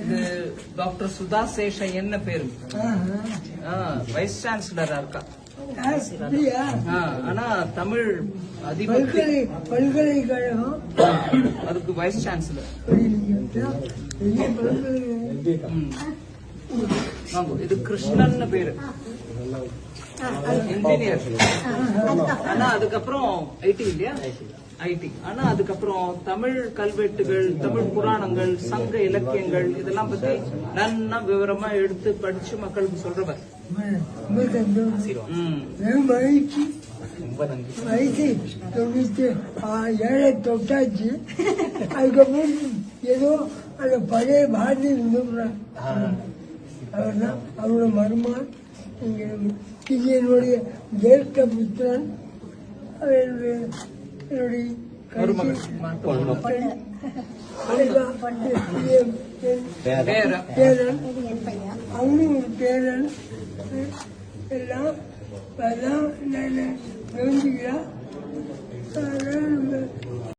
இது டாக்டர் சுதா சேஷன் பேரு வைஸ் சான்சலரா இருக்கா. ஆனா தமிழ் அதிபதி பல்கலைக்கழகம் அதுக்கு வைஸ் சான்சலர். இது கிருஷ்ணன் பேரு இன்ஜினியர். ஆனா அதுக்கப்புறம் ஐடி இல்லையா, ஐடி. ஆனா அதுக்கப்புறம் தமிழ் கல்வெட்டுகள், தமிழ் புராணங்கள், சங்க இலக்கியங்கள் இதெல்லாம் பத்தி நன்னா விவரமா எடுத்து படிச்சு மக்களுக்கு சொல்றவர். வயசு 97 தொட்டாச்சு. அதுக்கப்புறம் ஏதோ அந்த பழைய பாரதி இருந்துடுறான். அவர்தான் அவரோட மருமான். இது என்னுடைய ஜேஷ்ட புத்திரன். என்னுடைய பேரன், அவனும் ஒரு பேரன். எல்லாம் தெரிஞ்சுக்கிறா.